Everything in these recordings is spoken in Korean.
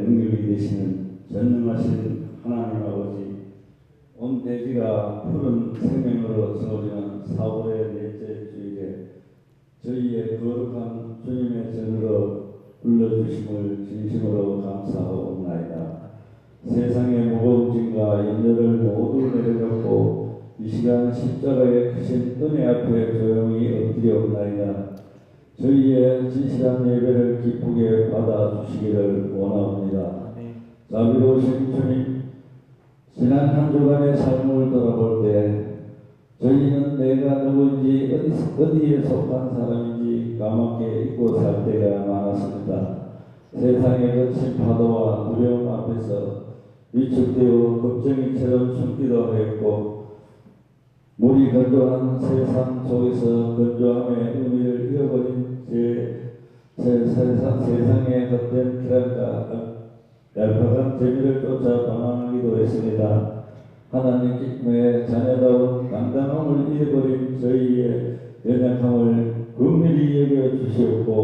능력이 되시는 전능하신 하나님 아버지, 온 대지가 푸른 생명으로 채워지는 4월의 넷째 주일에 저희의 거룩한 주님의 전으로 불러주심을 진심으로 감사하옵나이다. 세상의 무거운 짐과 염려를 모두 내려놓고 이 시간 십자가의 크신 은혜 앞에 조용히 엎드려옵나이다. 저희의 진실한 예배를 기쁘게 받아주시기를 원하옵니다. 자비로우신 주님, 지난 한 주간의 삶을 돌아볼 때 저희는 내가 누구인지 어디에 속한 사람인지 까맣게 잊고 살 때가 많았습니다. 세상의 거친 파도와 두려움 앞에서 위축되어 겁쟁이처럼 숨기도 했고, 물이 건조한 세상 속에서 건조함의 의미를 잃어버린 세상의 헛된 쾌락과 얄팍한 재미를 쫓아 방황하기도 했습니다. 하나님의 자녀다운 당당함을 잃어버린 저희의 연약함을 긍휼히 여겨주시옵고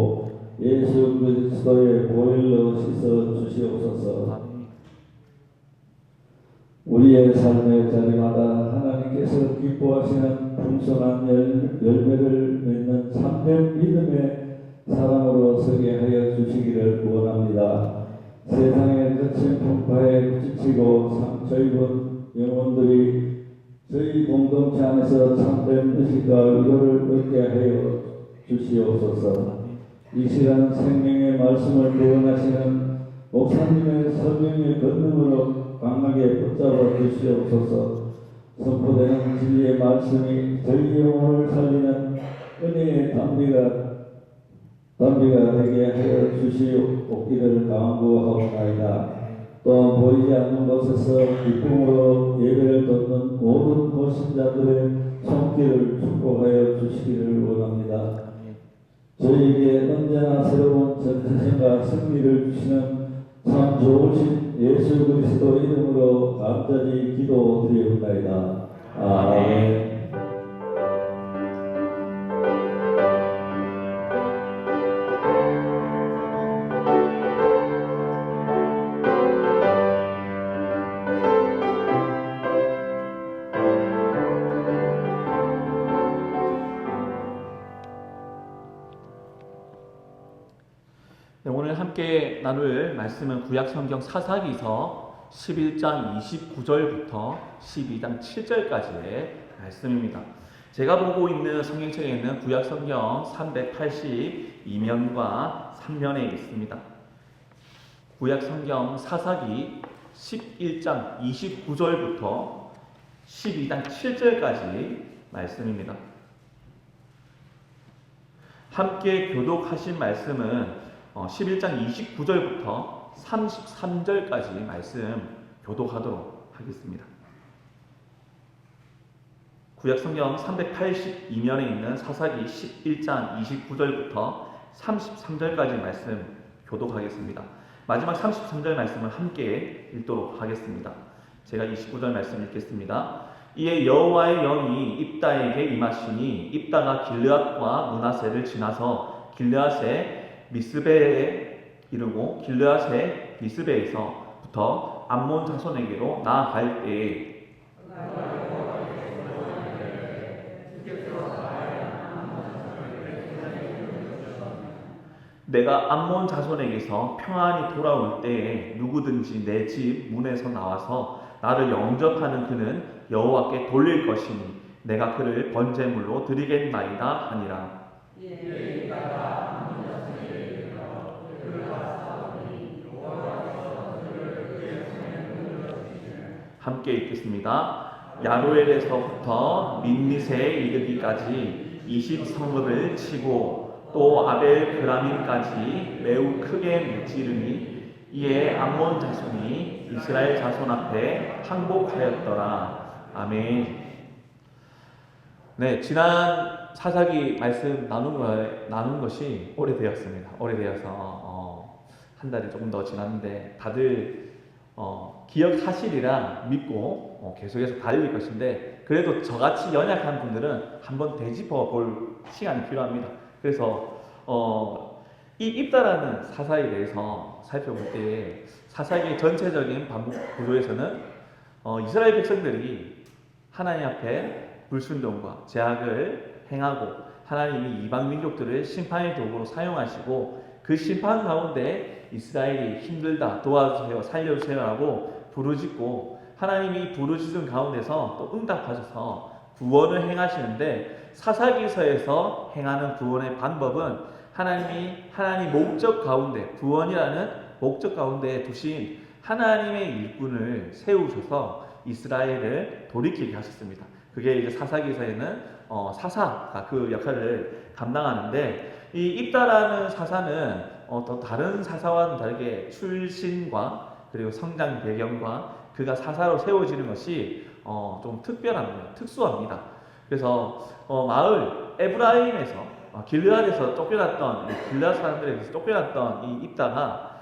예수 그리스도의 보혈로 씻어 주시옵소서. 우리의 삶의 자리마다 하나님께서 기뻐하시는 풍성한 열매를 맺는 참된 믿음의 사람으로 서게 하여 주시기를 원합니다. 세상의 거친 풍파에 지치고 상처 입은 영혼들이 저희 공동체 안에서 참된 의식과 위로를 얻게 하여 주시옵소서. 이 시간 생명의 말씀을 대언하시는 목사님의 설명의 권능으로 강하게 붙잡아 주시옵소서. 선포되는 진리의 말씀이 저희 영혼을 살리는 은혜의 담비가 되게 하여 주시옵기를 간구하옵나이다. 또한 보이지 않는 곳에서 기쁨으로 예배를 듣는 모든 보신자들의 손길을 축복하여 주시기를 원합니다. 저희에게 언제나 새로운 전진과 승리를 주시는 참 좋으신 예수 그리스도 이름으로 간절히 기도드리옵나이다. 아멘. 오늘 함께 나눌 말씀은 구약성경 사사기서 11장 29절부터 12장 7절까지의 말씀입니다. 제가 보고 있는 성경책에는 구약성경 382면과 3면에 있습니다. 구약성경 사사기 11장 29절부터 12장 7절까지 말씀입니다. 함께 교독하신 말씀은 11장 29절부터 33절까지 말씀 교독하도록 하겠습니다. 구약성경 382면에 있는 사사기 11장 29절부터 33절까지 말씀 교독하겠습니다. 마지막 33절 말씀을 함께 읽도록 하겠습니다. 제가 29절 말씀 읽겠습니다. 이에 여호와의 영이 입다에게 임하시니 입다가 길르앗과 므낫세를 지나서 길르앗의 미스베에 이르고 길르앗의 미스베에서부터 암몬 자손에게로 나아갈 때에 내가 암몬 자손에게서 평안히 돌아올 때에 누구든지 내 집 문에서 나와서 나를 영접하는 그는 여호와께 돌릴 것이니 내가 그를 번제물로 드리겠나이다 하니라. 함께 읽겠습니다. 야로엘에서부터 민니세에 이르기까지 20성읍을 치고 또 아벨 그라민까지 매우 크게 무찌르니 이에 암몬 자손이 이스라엘 자손 앞에 항복하였더라. 아멘. 네, 지난 사사기 말씀 나눈 것이 오래되었습니다. 오래되어서 한 달이 조금 더 지났는데 다들 기억하시리라 믿고 계속해서 달릴 것인데, 그래도 저같이 연약한 분들은 한번 되짚어 볼 시간이 필요합니다. 그래서 이 입다라는 사사에 대해서 살펴볼 때 사사의 전체적인 반복 구조에서는 이스라엘 백성들이 하나님 앞에 불순종과 제약을 행하고 하나님이 이방 민족들을 심판의 도구로 사용하시고 그 심판 가운데 이스라엘이 힘들다 도와주세요 살려주세요 하고 부르짖고 하나님이 부르짖은 가운데서 또 응답하셔서 구원을 행하시는데 사사기서에서 행하는 구원의 방법은 하나님 목적 가운데 구원이라는 목적 가운데 두신 하나님의 일꾼을 세우셔서 이스라엘을 돌이키게 하셨습니다. 그게 이제 사사기서에는 사사가 그 역할을 감당하는데 이 입다라는 사사는 또 다른 사사와는 다르게 출신과 그리고 성장 배경과 그가 사사로 세워지는 것이 좀 특별합니다. 특수합니다. 그래서 마을 에브라임에서 길르앗에서 쫓겨났던 길르앗 사람들에게서 쫓겨났던 이 입다가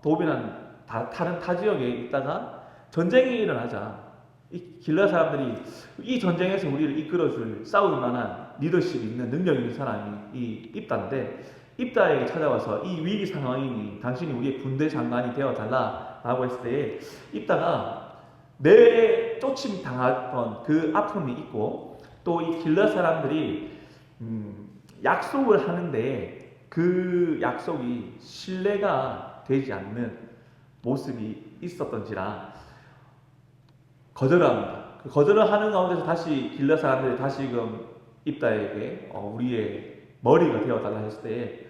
도비란 다른 타 지역에 있다가 전쟁이 일어나자 이 길르앗 사람들이 이 전쟁에서 우리를 이끌어줄 싸울 만한 리더십이 있는 능력 있는 사람이 이 입다인데 입다에게 찾아와서 이 위기 상황이니 당신이 우리의 군대 장관이 되어달라라고 했을 때 입다가 내 쫓임 당했던 그 아픔이 있고 또 이 길르앗 사람들이 약속을 하는데 그 약속이 신뢰가 되지 않는 모습이 있었던지라 거절을 합니다. 그 거절을 하는 가운데서 다시 길르앗 사람들이 다시금 입다에게 우리의 머리가 되어달라 했을 때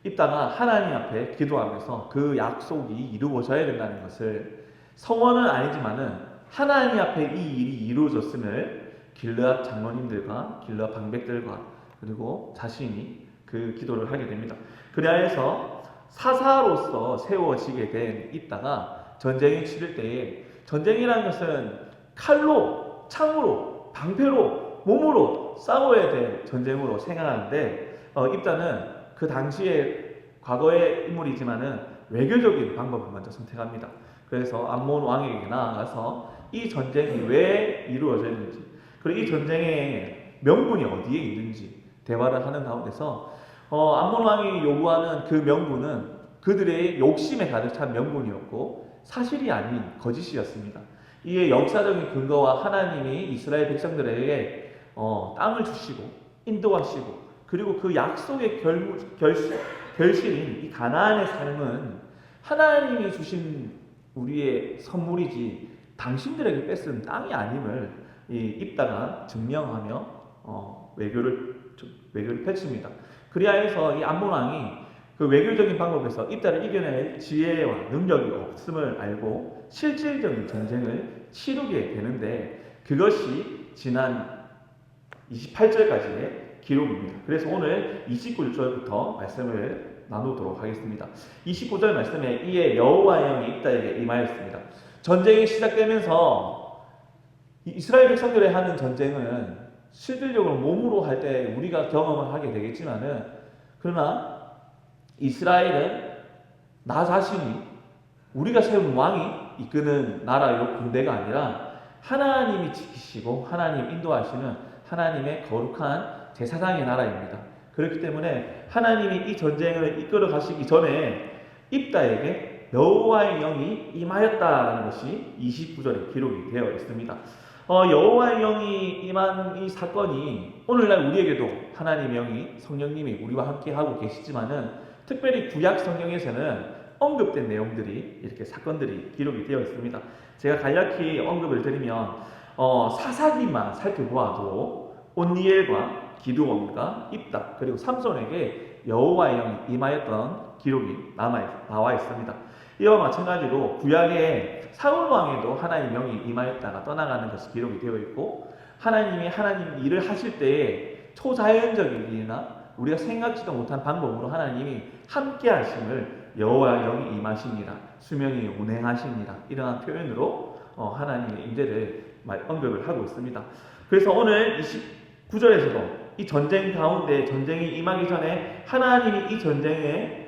입다가 하나님 앞에 기도하면서 그 약속이 이루어져야 된다는 것을 성원은 아니지만은 하나님 앞에 이 일이 이루어졌음을 길르앗 장로님들과 길르앗 방백들과 그리고 자신이 그 기도를 하게 됩니다. 그래서 사사로서 세워지게 된 입다가 전쟁에 치를 때에 전쟁이라는 것은 칼로, 창으로, 방패로, 몸으로 싸워야 될 전쟁으로 생각하는데 입다는 그 당시에 과거의 인물이지만은 외교적인 방법을 먼저 선택합니다. 그래서 암몬 왕에게 나아가서 이 전쟁이 왜 이루어졌는지 그리고 이 전쟁의 명분이 어디에 있는지 대화를 하는 가운데서 암몬 왕이 요구하는 그 명분은 그들의 욕심에 가득 찬 명분이었고 사실이 아닌 거짓이었습니다. 이에 역사적인 근거와 하나님이 이스라엘 백성들에게 땅을 주시고 인도하시고 그리고 그 약속의 결실인 이 가나안의 삶은 하나님이 주신 우리의 선물이지 당신들에게 뺏은 땅이 아님을 이 입다가 증명하며 외교를 펼칩니다. 그리하여서 이 암몬 왕이 그 외교적인 방법에서 입다를 이겨낼 지혜와 능력이 없음을 알고 실질적인 전쟁을 치르게 되는데 그것이 지난 28절까지의 기록입니다. 그래서 오늘 29절부터 말씀을 나누도록 하겠습니다. 29절 말씀에 이에 여호와의 영이 입다에게 임하였습니다. 전쟁이 시작되면서 이스라엘 백성들이 하는 전쟁은 실질적으로 몸으로 할 때 우리가 경험을 하게 되겠지만은 그러나 이스라엘은 나 자신이 우리가 세운 왕이 이끄는 나라요 군대가 아니라 하나님이 지키시고 하나님 인도하시는 하나님의 거룩한 제사장의 나라입니다. 그렇기 때문에 하나님이 이 전쟁을 이끌어 가시기 전에 입다에게 여호와의 영이 임하였다라는 것이 29절에 기록이 되어 있습니다. 여호와의 영이 임한 이 사건이 오늘날 우리에게도 하나님의 영이 성령님이 우리와 함께 하고 계시지만은 특별히 구약 성경에서는 언급된 내용들이 이렇게 사건들이 기록이 되어 있습니다. 제가 간략히 언급을 드리면 사사기만 살펴보아도 온니엘과 기드온과 입다 그리고 삼손에게 여호와의 영이 임하였던 기록이 나와 있습니다. 이와 마찬가지로 구약의 사울 왕에도 하나님의 영이 임하였다가 떠나가는 것이 기록이 되어 있고 하나님이 하나님 일을 하실 때에 초자연적인 일이나 우리가 생각지도 못한 방법으로 하나님이 함께 하심을 여호와의 영이 임하시니라 수명이 운행하시니라 이러한 표현으로 하나님의 임재를 언급을 하고 있습니다. 그래서 오늘 29절에서도 이 전쟁 가운데 전쟁이 임하기 전에 하나님이 이 전쟁에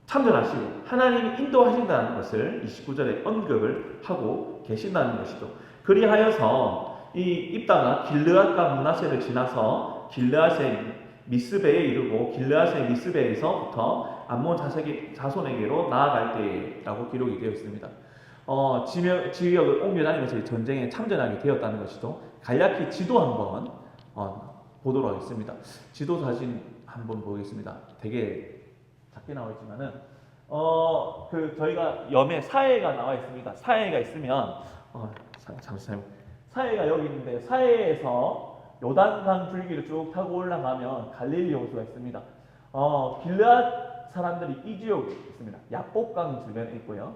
참전하시고 하나님이 인도하신다는 것을 29절에 언급을 하고 계신다는 것이죠. 그리하여서 이 입다가 길르앗과 므낫세를 지나서 길르앗의 미스베에 이르고 길르앗의 미스베에서부터 암몬 자손에게로 나아갈 때라고 기록이 되어 있습니다. 지역을 옮겨 다니면서 전쟁에 참전하게 되었다는 것이죠. 간략히 지도 한번 보도록 하겠습니다. 지도 사진 한번 보겠습니다. 되게 작게 나와 있지만은 저희가 염에 사해가 나와 있습니다. 사해가 있으면 잠시만요. 사해가 여기 있는데 사해에서 요단강 줄기를 쭉 타고 올라가면 갈릴리 호수가 있습니다. 길르앗 사람들이 이 지역에 있습니다. 야복강 주변에 있고요.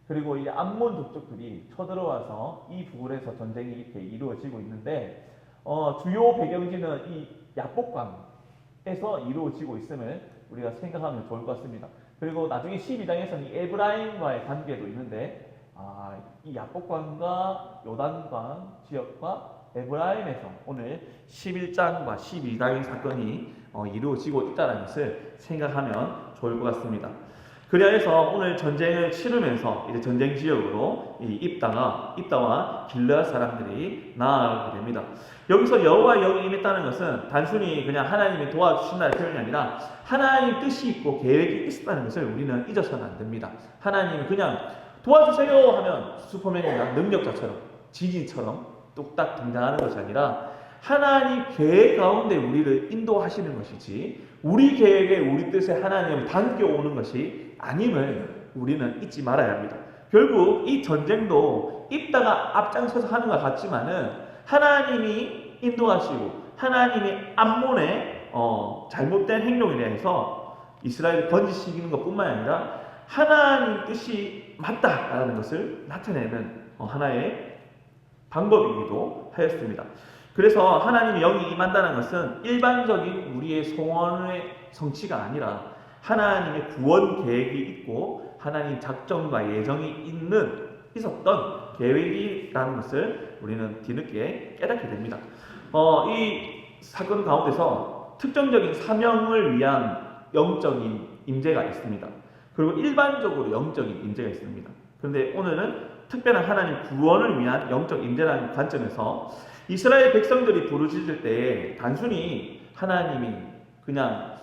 그리고 이 암몬 족속들이 쳐들어와서 이 부근에서 전쟁이 이렇게 이루어지고 있는데 주요 배경지는 이 야복강에서 이루어지고 있음을 우리가 생각하면 좋을 것 같습니다. 그리고 나중에 12장에서는 이 에브라임과의 관계도 있는데 이 야복강과 요단강 지역과 에브라임에서 오늘 11장과 12장의 사건이 이루어지고 있다는 것을 생각하면 좋을 것 같습니다. 그리하여서 오늘 전쟁을 치르면서 이제 전쟁 지역으로 입다와 길르앗 사람들이 나아가게 됩니다. 여기서 여호와의 영이 임했다는 것은 단순히 그냥 하나님이 도와주신다는 표현이 아니라 하나님 뜻이 있고 계획이 있었다는 것을 우리는 잊어서는 안 됩니다. 하나님은 그냥 도와주세요 하면 슈퍼맨이나 능력자처럼 지진처럼 뚝딱 등장하는 것이 아니라 하나님 계획 가운데 우리를 인도하시는 것이지 우리 계획에 우리 뜻에 하나님을 담겨오는 것이 아님을 우리는 잊지 말아야 합니다. 결국 이 전쟁도 입다가 앞장서서 하는 것 같지만은 하나님이 인도하시고 하나님이 암몬의 잘못된 행동에 대해서 이스라엘을 건지시키는 것뿐만 아니라 하나님 뜻이 맞다라는 것을 나타내는 하나의 방법이기도 하였습니다. 그래서 하나님의 영이 임한다는 것은 일반적인 우리의 소원의 성취가 아니라 하나님의 구원 계획이 있고 하나님 작정과 예정이 있었던 계획이라는 것을 우리는 뒤늦게 깨닫게 됩니다. 이 사건 가운데서 특정적인 사명을 위한 영적인 임재가 있습니다. 그리고 일반적으로 영적인 임재가 있습니다. 그런데 오늘은 특별한 하나님 구원을 위한 영적 임재라는 관점에서 이스라엘 백성들이 부르짖을 때 단순히 하나님이 그냥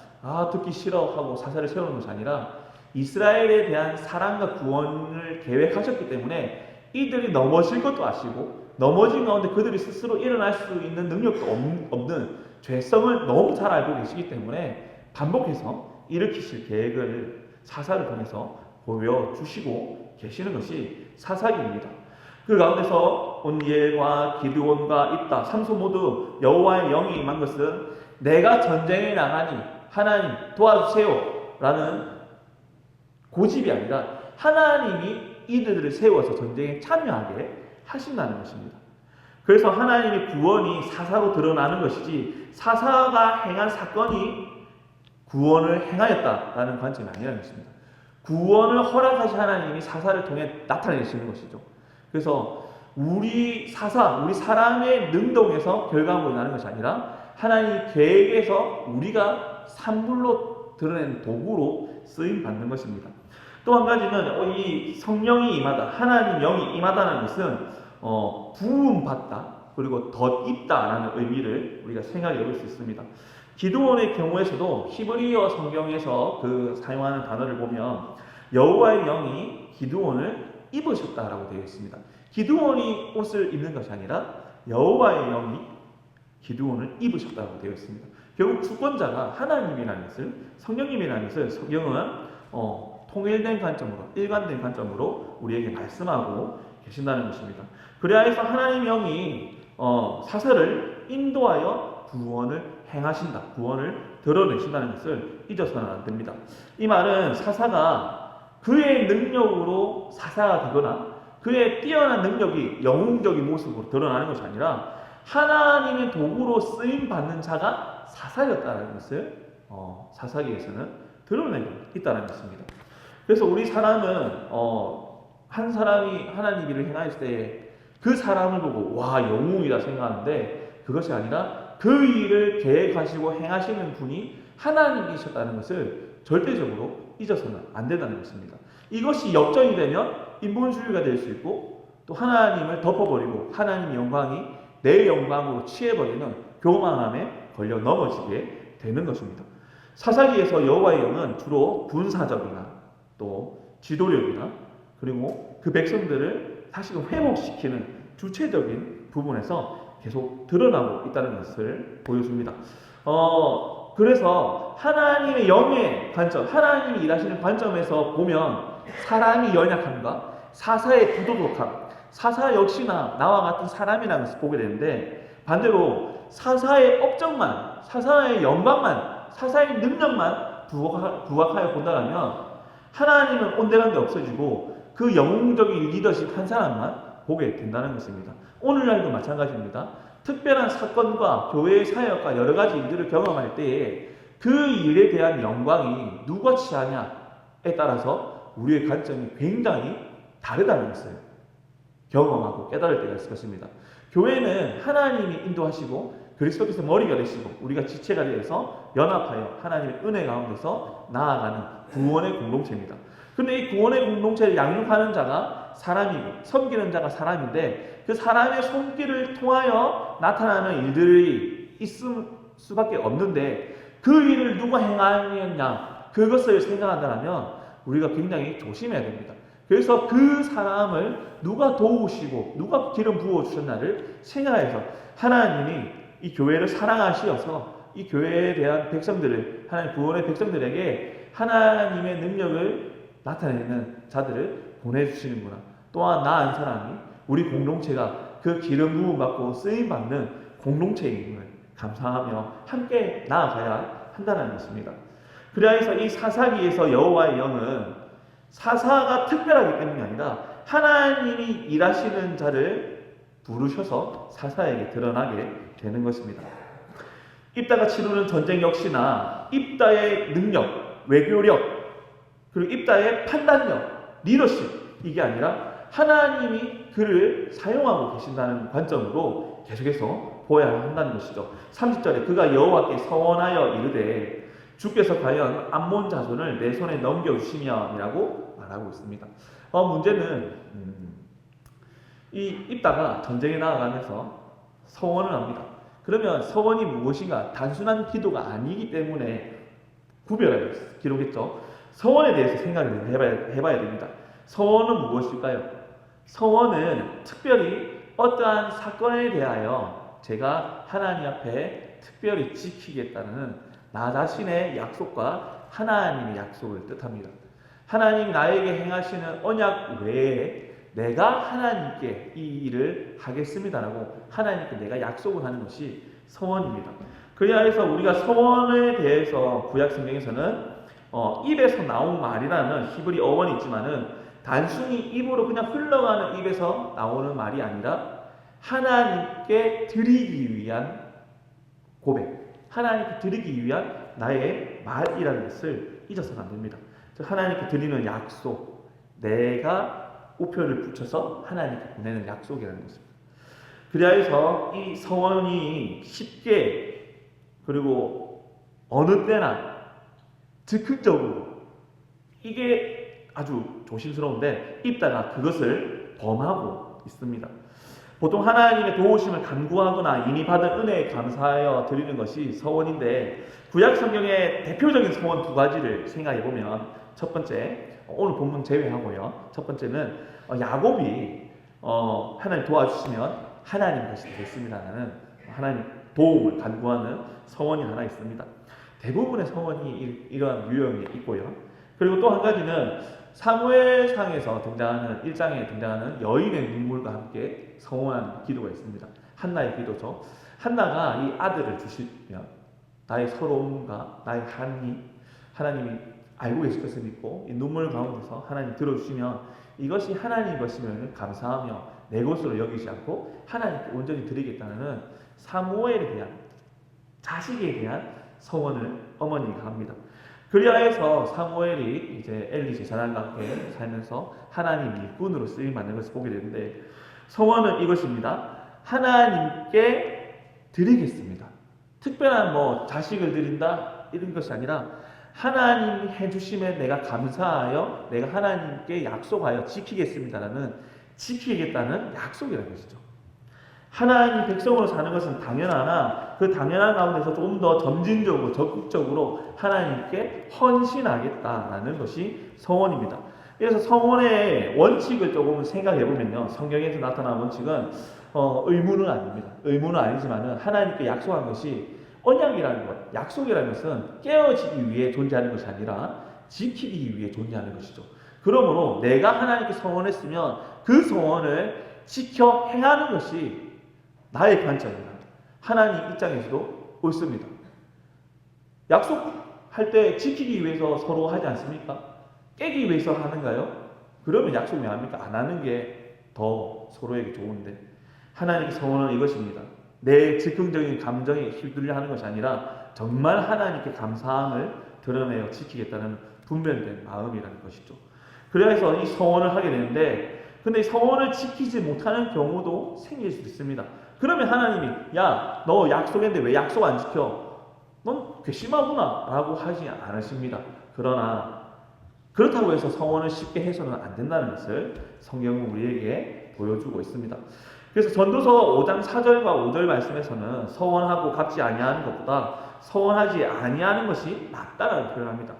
듣기 싫어 하고 사사를 세우는 것이 아니라 이스라엘에 대한 사랑과 구원을 계획하셨기 때문에 이들이 넘어질 것도 아시고 넘어진 가운데 그들이 스스로 일어날 수 있는 능력도 없는 죄성을 너무 잘 알고 계시기 때문에 반복해서 일으키실 계획을 사사를 통해서 보여주시고 계시는 것이 사사기입니다. 그 가운데서 온니엘과 기드온과 입다, 삼손 모두 여호와의 영이 임한 것은 내가 전쟁에 나가니 하나님 도와주세요 라는 고집이 아니라 하나님이 이들을 세워서 전쟁에 참여하게 하신다는 것입니다. 그래서 하나님의 구원이 사사로 드러나는 것이지 사사가 행한 사건이 구원을 행하였다라는 관점이 아니라는 것입니다. 구원을 허락하신 하나님이 사사를 통해 나타내시는 것이죠. 그래서 우리 사람의 능동에서 결과물이 나는 것이 아니라 하나님 계획에서 우리가 산물로 드러낸 도구로 쓰임 받는 것입니다. 또 한 가지는 이 성령이 임하다, 하나님 영이 임하다는 것은 부음 받다 그리고 덧입다라는 의미를 우리가 생각해 볼 수 있습니다. 기드온의 경우에서도 히브리어 성경에서 사용하는 단어를 보면 여호와의 영이 기드온을 입으셨다라고 되어 있습니다. 기드온이 옷을 입는 것이 아니라 여호와의 영이 기드온을 입으셨다고 되어 있습니다. 결국 주권자가 하나님이라는 것을, 성령님이라는 것을 성경은 통일된 관점으로, 일관된 관점으로 우리에게 말씀하고 계신다는 것입니다. 그래서 하나님 영이 사사를 인도하여 구원을 행하신다, 구원을 드러내신다는 것을 잊어서는 안 됩니다. 이 말은 사사가 그의 능력으로 사사가 되거나 그의 뛰어난 능력이 영웅적인 모습으로 드러나는 것이 아니라 하나님의 도구로 쓰임 받는 자가 사사였다는 것을 사사기에서는 드러내고 있다는 것입니다. 그래서 우리 사람은 한 사람이 하나님 일을 행하실 때 그 사람을 보고 와 영웅이다 생각하는데 그것이 아니라 그 일을 계획하시고 행하시는 분이 하나님이셨다는 것을 절대적으로 잊어서는 안 된다는 것입니다. 이것이 역전이 되면 인본주의가 될 수 있고 또 하나님을 덮어버리고 하나님의 영광이 내 영광으로 취해버리는 교만함에 걸려 넘어지게 되는 것입니다. 사사기에서 여호와의 영은 주로 군사적이나 또 지도력이나 그리고 그 백성들을 다시금 회복시키는 주체적인 부분에서 계속 드러나고 있다는 것을 보여줍니다. 그래서 하나님의 영의 관점, 하나님이 일하시는 관점에서 보면 사람이 연약함과 사사의 부도덕함, 사사 역시나 나와 같은 사람이라는 것을 보게 되는데, 반대로 사사의 업적만, 사사의 영광만, 사사의 능력만 부각하여 본다면 하나님은 온데간데 없어지고 그 영웅적인 리더십 한 사람만 보게 된다는 것입니다. 오늘날도 마찬가지입니다. 특별한 사건과 교회의 사역과 여러 가지 일들을 경험할 때에 그 일에 대한 영광이 누가 취하냐에 따라서 우리의 관점이 굉장히 다르다는 것을 경험하고 깨달을 때가 있을 것입니다. 교회는 하나님이 인도하시고 그리스도께서 머리가 되시고 우리가 지체가 되어서 연합하여 하나님의 은혜 가운데서 나아가는 구원의 공동체입니다. 그런데 이 구원의 공동체를 양육하는 자가 사람이고 섬기는 자가 사람인데, 그 사람의 손길을 통하여 나타나는 일들이 있을 수밖에 없는데 그 일을 누가 행하였냐, 그것을 생각한다면 우리가 굉장히 조심해야 됩니다. 그래서 그 사람을 누가 도우시고 누가 기름 부어주셨나를 생각해서 하나님이 이 교회를 사랑하시어서 이 교회에 대한 백성들을, 하나님 구원의 백성들에게 하나님의 능력을 나타내는 자들을 보내주시는구나. 또한 나 한 사람이 우리 공동체가 그 기름 부음 받고 쓰임 받는 공동체임을 감사하며 함께 나아가야 한다는 것입니다. 그래서 이 사사기에서 여호와의 영은 사사가 특별하기 때문이 아니라 하나님이 일하시는 자를 부르셔서 사사에게 드러나게 되는 것입니다. 입다가 치르는 전쟁 역시나 입다의 능력, 외교력, 그리고 입다의 판단력, 리더십, 이게 아니라 하나님이 그를 사용하고 계신다는 관점으로 계속해서 보아야 한다는 것이죠. 30절에 그가 여호와께 서원하여 이르되 주께서 과연 암몬 자손을 내 손에 넘겨주시며 이라고 말하고 있습니다. 문제는 이 입다가 전쟁에 나아가면서 서원을 합니다. 그러면 서원이 무엇인가? 단순한 기도가 아니기 때문에 구별하여 기록했죠. 서원에 대해서 생각을 해봐야 됩니다. 서원은 무엇일까요? 서원은 특별히 어떠한 사건에 대하여 제가 하나님 앞에 특별히 지키겠다는 나 자신의 약속과 하나님의 약속을 뜻합니다. 하나님이 나에게 행하시는 언약 외에 내가 하나님께 이 일을 하겠습니다라고 하나님께 내가 약속을 하는 것이 서원입니다. 그래서 우리가 서원에 대해서 구약 성경에서는 입에서 나온 말이라는 히브리 어원이 있지만은 단순히 입으로 그냥 흘러가는 입에서 나오는 말이 아니라 하나님께 드리기 위한 고백, 하나님께 드리기 위한 나의 말이라는 것을 잊어서는 안 됩니다. 하나님께 드리는 약속, 내가 우표를 붙여서 하나님께 보내는 약속이라는 것입니다. 그래서 이 서원이 쉽게 그리고 어느 때나 즉흥적으로, 이게 아주 조심스러운데 입다가 그것을 범하고 있습니다. 보통 하나님의 도우심을 간구하거나 이미 받은 은혜에 감사하여 드리는 것이 서원인데, 구약 성경의 대표적인 서원 두 가지를 생각해 보면, 첫 번째, 오늘 본문 제외하고요, 첫 번째는 야곱이 하나님 도와주시면 하나님 것이 되겠습니다라는 하나님 도움을 간구하는 서원이 하나 있습니다. 대부분의 서원이 이러한 유형이 있고요. 그리고 또 한 가지는 사무엘상에서 등장하는 1장에 등장하는 여인의 눈물과 함께 서원한 기도가 있습니다. 한나의 기도죠. 한나가 이 아들을 주시면 나의 서러움과 나의 한이 하나님이 알고 계실 것을 믿고 이 눈물 가운데서 하나님 들어주시면 이것이 하나님 것이면 감사하며 내 것으로 여기지 않고 하나님께 온전히 드리겠다는 사무엘에 대한, 자식에 대한 서원을 어머니가 합니다. 그리하여서 사무엘이 이제 엘리 제사장과 함께 살면서 하나님 일꾼으로 쓰임 받는 것을 보게 되는데, 서원은 이것입니다. 하나님께 드리겠습니다. 특별한 자식을 드린다 이런 것이 아니라 하나님이 해주심에 내가 감사하여 내가 하나님께 약속하여 지키겠습니다라는, 지키겠다는 약속이라는 것이죠. 하나님 백성으로 사는 것은 당연하나 그 당연한 가운데서 좀 더 점진적으로 적극적으로 하나님께 헌신하겠다라는 것이 서원입니다. 그래서 서원의 원칙을 조금 생각해 보면요, 성경에서 나타난 원칙은 의무는 아닙니다. 의무는 아니지만은 하나님께 약속한 것이 언약이라는 것, 약속이라는 것은 깨어지기 위해 존재하는 것이 아니라 지키기 위해 존재하는 것이죠. 그러므로 내가 하나님께 서원했으면 그 서원을 지켜 행하는 것이 나의 관점입니다. 하나님 입장에서도 옳습니다. 약속할 때 지키기 위해서 서로 하지 않습니까? 깨기 위해서 하는가요? 그러면 약속 왜 합니까? 안 하는 게 더 서로에게 좋은데. 하나님의 서원은 이것입니다. 내 즉흥적인 감정에 휘둘려 하는 것이 아니라 정말 하나님께 감사함을 드러내어 지키겠다는 분별된 마음이라는 것이죠. 그래서 이 서원을 하게 되는데, 근데 이 서원을 지키지 못하는 경우도 생길 수 있습니다. 그러면 하나님이 야, 너 약속했는데 왜 약속 안 지켜? 넌 괘씸하구나 라고 하지 않으십니다. 그러나 그렇다고 해서 서원을 쉽게 해서는 안 된다는 것을 성경은 우리에게 보여주고 있습니다. 그래서 전도서 5장 4절과 5절 말씀에서는 서원하고 갚지 아니하는 것보다 서원하지 아니하는 것이 낫다라고 표현합니다.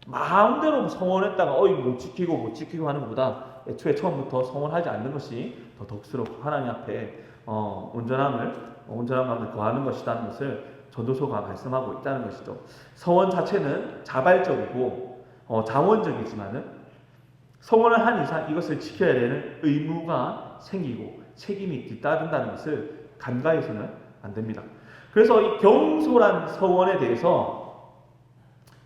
마음대로 서원했다가 못 지키고 하는 것보다 애초에 처음부터 서원하지 않는 것이 더 덕스럽고 하나님 앞에 온전한 마음을 거하는 것이라는 것을 전도서가 말씀하고 있다는 것이죠. 서원 자체는 자발적이고 자원적이지만은 서원을 한 이상 이것을 지켜야 되는 의무가 생기고 책임이 뒤따른다는 것을 간과해서는 안 됩니다. 그래서 이 경솔한 서원에 대해서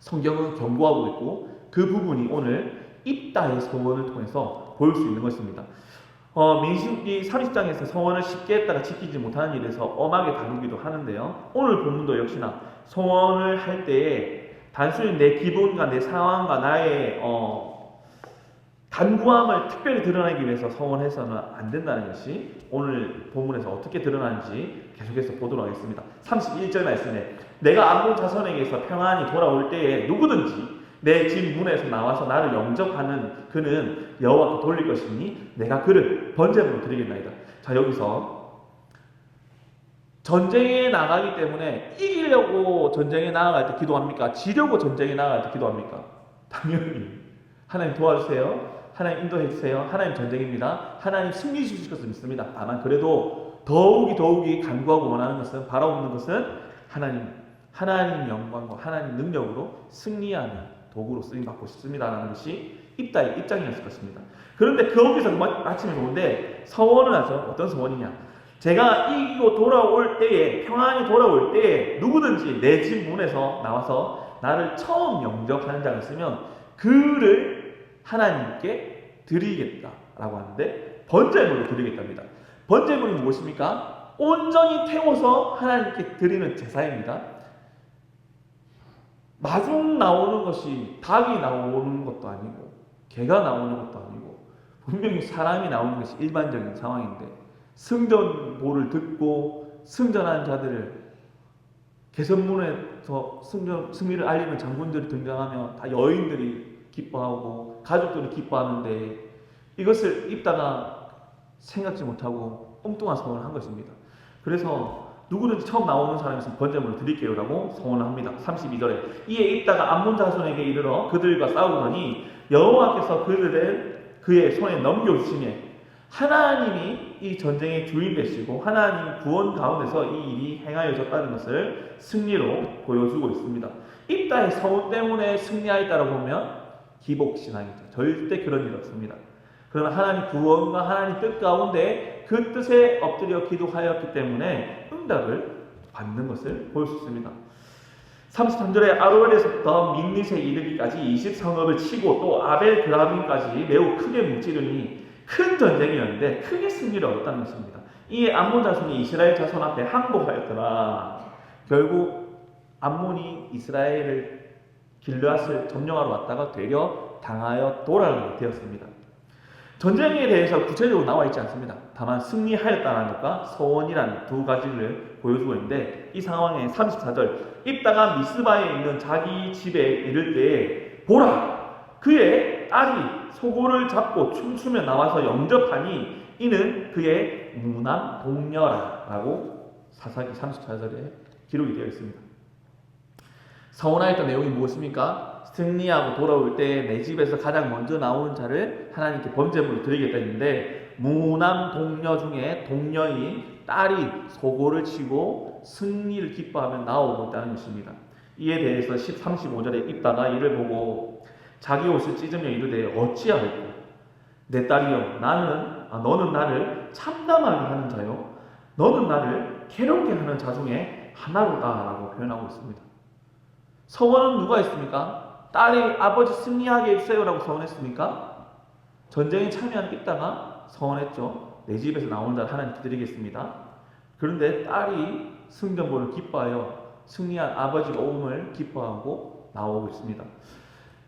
성경은 경고하고 있고 그 부분이 오늘 입다의 서원을 통해서 보일 수 있는 것입니다. 민수기 30장에서 서원을 쉽게 했다가 지키지 못하는 일에 대해서 엄하게 다루기도 하는데요. 오늘 본문도 역시나 서원을 할 때에 단순히 내 기분과 내 상황과 나의 간구함을 특별히 드러내기 위해서 서원해서는 안 된다는 것이 오늘 본문에서 어떻게 드러나는지 계속해서 보도록 하겠습니다. 31절 말씀에 내가 암몬 자손에게서 평안히 돌아올 때에 누구든지 내 집 문에서 나와서 나를 영접하는 그는 여호와께 돌릴 것이니 내가 그를 번제물로 드리겠나이다. 자, 여기서 전쟁에 나가기 때문에 이기려고 전쟁에 나아갈 때 기도합니까? 지려고 전쟁에 나아갈 때 기도합니까? 당연히 하나님 도와주세요, 하나님 인도해 주세요, 하나님 전쟁입니다, 하나님 승리 주실 것을 믿습니다. 다만 그래도 더욱이 간구하고 원하는 것은, 바라옵는 것은 하나님 영광과 하나님 능력으로 승리하는 도구로 쓰임받고 싶습니다라는 것이 입다의 입장이었을 것입니다. 그런데 거기서 마침에 보는데 서원을 하죠. 어떤 서원이냐? 제가 이기고 돌아올 때에, 평안히 돌아올 때에 누구든지 내 집 문에서 나와서 나를 처음 영접하는 자가 있으면 그를 하나님께 드리겠다라고 하는데 번제물로 드리겠답니다. 번제물이 무엇입니까? 온전히 태워서 하나님께 드리는 제사입니다. 마중 나오는 것이 닭이 나오는 것도 아니고 개가 나오는 것도 아니고 분명히 사람이 나오는 것이 일반적인 상황인데, 승전보를 듣고 승전한 자들을 개선문에서 승리를 알리는 장군들이 등장하며 다 여인들이 기뻐하고 가족들이 기뻐하는데 이것을 입다가 생각지 못하고 엉뚱한 서원을 한 것입니다. 그래서 누구든지 처음 나오는 사람이 있으면 번제물을 드릴게요 라고 서원을 합니다. 32절에 이에 입다가 암몬 자손에게 이르러 그들과 싸우더니 여호와께서 그의 손에 넘겨주시니 하나님이 이 전쟁의 주인 되시고 하나님 구원 가운데서 이 일이 행하여졌다는 것을 승리로 보여주고 있습니다. 입다의 서원 때문에 승리하였다라고 보면 기복신앙이죠. 절대 그런 일 없습니다. 그러나 하나님 구원과 하나님 뜻 가운데 그 뜻에 엎드려 기도하였기 때문에 응답을 받는 것을 볼 수 있습니다. 33절에 아로엘에서부터 민닛에 이르기까지 20성읍을 치고 또 아벨 그라빔까지 매우 크게 무찌르니 큰 전쟁이었는데 크게 승리를 얻었다는 것입니다. 이에 암몬 자손이 이스라엘 자손 앞에 항복하였더라. 결국 암몬이 이스라엘을 길르앗을 점령하러 왔다가 되려 당하여 돌아가게 되었습니다. 전쟁에 대해서 구체적으로 나와 있지 않습니다. 다만 승리하였다는 것과 서원이라는 두 가지를 보여주고 있는데 이 상황에 34절 입다가 미스바에 있는 자기 집에 이를 때에 보라! 그의 딸이 소고를 잡고 춤추며 나와서 영접하니 이는 그의 무남 동녀라라고 사사기 34절에 기록이 되어 있습니다. 서원하였던 내용이 무엇입니까? 승리하고 돌아올 때 내 집에서 가장 먼저 나오는 자를 하나님께 번제물로 드리겠다 했는데, 무남 동녀 중에 동녀인 딸이 소고를 치고 승리를 기뻐하며 나오고 있다는 것입니다. 이에 대해서 35절에 입다가 이를 보고 자기 옷을 찢으며 이르되 어찌하였고 내 딸이여 너는 나를 참담하게 하는 자요 너는 나를 괴롭게 하는 자 중에 하나로다라고 표현하고 있습니다. 서원은 누가 했습니까? 딸이 아버지 승리하게 해주세요라고 서원했습니까? 전쟁에 참여한 입다가 서원했죠. 내 집에서 나오는 자를 하나님께 드리겠습니다. 그런데 딸이 승전보를 기뻐하여 승리한 아버지가 오음을 기뻐하고 나오고 있습니다.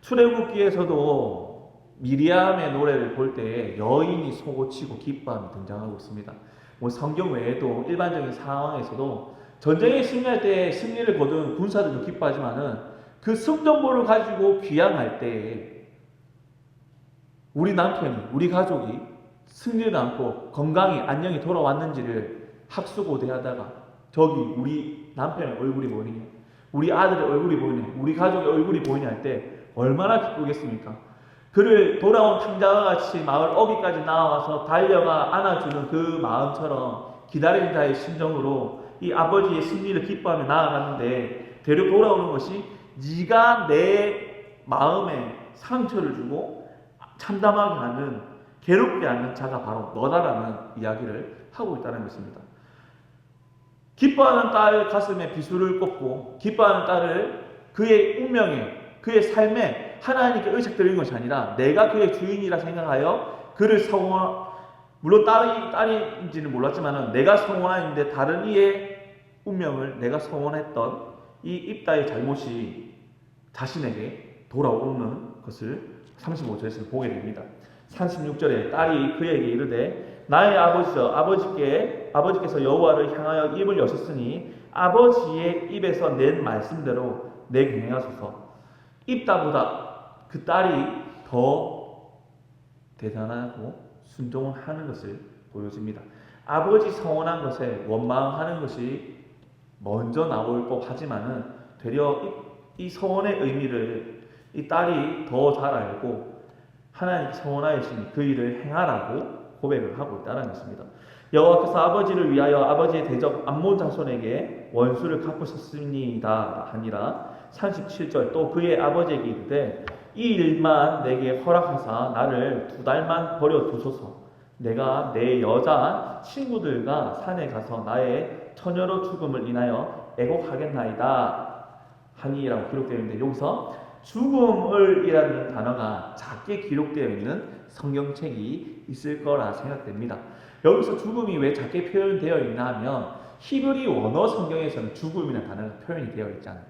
출애굽기에서도 미리암의 노래를 볼 때 여인이 소고치고 기뻐함이 등장하고 있습니다. 성경 외에도 일반적인 상황에서도 전쟁에 승리할 때 승리를 거둔 군사들도 기뻐하지만은 그 승전보를 가지고 귀향할 때 우리 남편이, 우리 가족이 승리를 안고 건강히 안녕히 돌아왔는지를 학수고대하다가 저기 우리 남편의 얼굴이 보이냐, 우리 아들의 얼굴이 보이냐, 우리 가족의 얼굴이 보이냐 할 때 얼마나 기쁘겠습니까? 그를 돌아온 탕자와 같이 마을 어귀까지 나와서 달려가 안아주는 그 마음처럼 기다리는 자의 심정으로 이 아버지의 승리를 기뻐하며 나아갔는데 되려 돌아오는 것이 네가 내 마음에 상처를 주고 참담하게 하는, 괴롭게 하는 자가 바로 너다라는 이야기를 하고 있다는 것입니다. 기뻐하는 딸 가슴에 비수를 꽂고 기뻐하는 딸을 그의 운명에, 그의 삶에 하나님께 의식드리는 것이 아니라 내가 그의 주인이라 생각하여 그를 물론 딸인지는 몰랐지만 내가 성원하는데 다른 이의 운명을 내가 성원했던 이 입다의 잘못이 자신에게 돌아오는 것을 35절에서 보게 됩니다. 36절에 딸이 그에게 이르되 나의 아버지여 아버지께서 여호와를 향하여 입을 여셨으니 아버지의 입에서 낸 말씀대로 내게 행하소서. 입다보다 그 딸이 더 대단하고 순종을 하는 것을 보여줍니다. 아버지 성원한 것에 원망하는 것이 먼저 나올 법하지만은 되려 이 성원의 의미를 이 딸이 더 잘 알고 하나님 성원하시니 그 일을 행하라고 고백을 하고 있다는 것입니다. 여호와께서 아버지를 위하여 아버지의 대적 암몬 자손에게 원수를 갚으셨습니다 하니라. 37절 또 그의 아버지에게 이르되 이 일만 내게 허락하사 나를 2달만 버려두소서. 내가 내 여자 친구들과 산에 가서 나의 처녀로 죽음을 인하여 애곡하겠나이다 하니라고 기록되어 있는데, 여기서 죽음을 이라는 단어가 작게 기록되어 있는 성경책이 있을 거라 생각됩니다. 여기서 죽음이 왜 작게 표현되어 있나 하면 히브리 원어 성경에서는 죽음이라는 단어가 표현이 되어 있잖아요.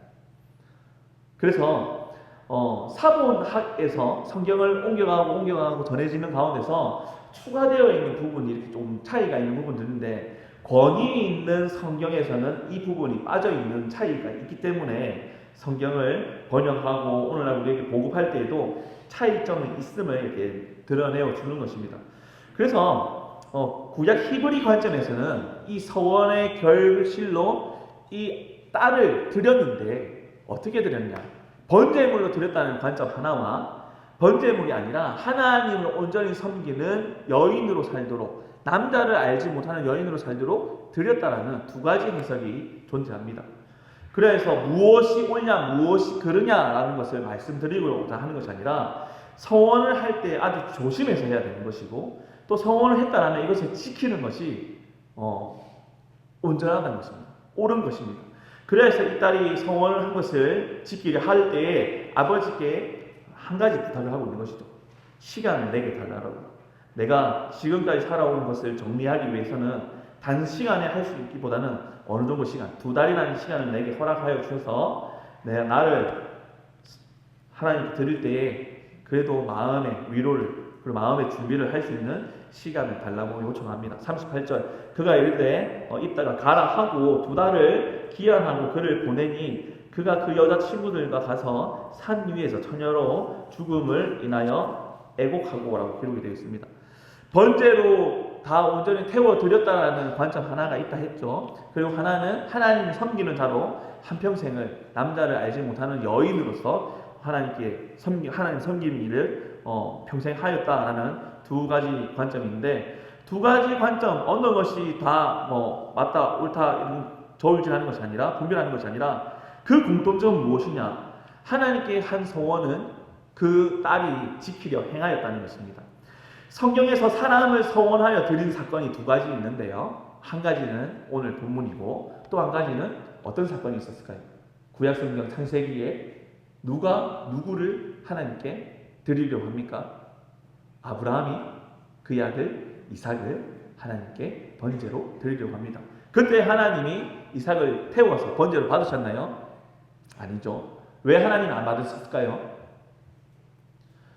그래서 사본학에서 성경을 옮겨가고 전해지는 가운데서 추가되어 있는 부분이 이렇게 좀 차이가 있는 부분들인데, 권위 있는 성경에서는 이 부분이 빠져 있는 차이가 있기 때문에 성경을 번역하고 오늘날 우리에게 보급할 때에도 차이점이 있음을 이렇게 드러내어 주는 것입니다. 그래서 구약 히브리 관점에서는 이 서원의 결실로 이 딸을 드렸는데 어떻게 드렸냐? 번제물로 드렸다는 관점 하나와 번제물이 아니라 하나님을 온전히 섬기는 여인으로 살도록, 남자를 알지 못하는 여인으로 살도록 드렸다라는 두 가지 해석이 존재합니다. 그래서 무엇이 옳냐 무엇이 그르냐라는 것을 말씀드리고자 하는 것이 아니라 서원을 할 때 아주 조심해서 해야 되는 것이고, 또 서원을 했다라면 이것을 지키는 것이 온전하다는 것입니다. 옳은 것입니다. 그래서 이 딸이 서원을 한 것을 지키려 할 때에 아버지께 한 가지 부탁을 하고 있는 것이죠. 시간을 내게 달라고. 내가 지금까지 살아온 것을 정리하기 위해서는 단시간에 할 수 있기보다는 어느 정도 시간, 2달이라는 시간을 내게 허락하여 주셔서 내가 나를 하나님께 드릴 때에 그래도 마음의 위로를, 그리고 마음의 준비를 할 수 있는 시간을 달라고 요청합니다. 38절 그가 이르되 입다가 가라 하고 2달을 기한하고 그를 보내니 그가 그 여자 친구들과 가서 산 위에서 처녀로 죽음을 인하여 애곡하고 라고 기록이 되어 있습니다. 번제로 다 온전히 태워드렸다라는 관점 하나가 있다 했죠. 그리고 하나는 하나님을 섬기는 자로 한평생을 남자를 알지 못하는 여인으로서 하나님 섬기는 일을 평생 하였다라는 두 가지 관점인데, 두 가지 관점 어느 것이 다 맞다 옳다 저울질하는 것이 아니라 분별하는 것이 아니라 그 공통점은 무엇이냐? 하나님께 한 소원은 그 딸이 지키려 행하였다는 것입니다. 성경에서 사람을 소원하여 드린 사건이 두 가지 있는데요. 한 가지는 오늘 본문이고 또 한 가지는 어떤 사건이 있었을까요? 구약성경 창세기에 누가 누구를 하나님께 드리려고 합니까? 아브라함이 그의 아들 이삭을 하나님께 번제로 드리려고 합니다. 그때 하나님이 이삭을 태워서 번제로 받으셨나요? 아니죠. 왜 하나님이 안 받으셨을까요?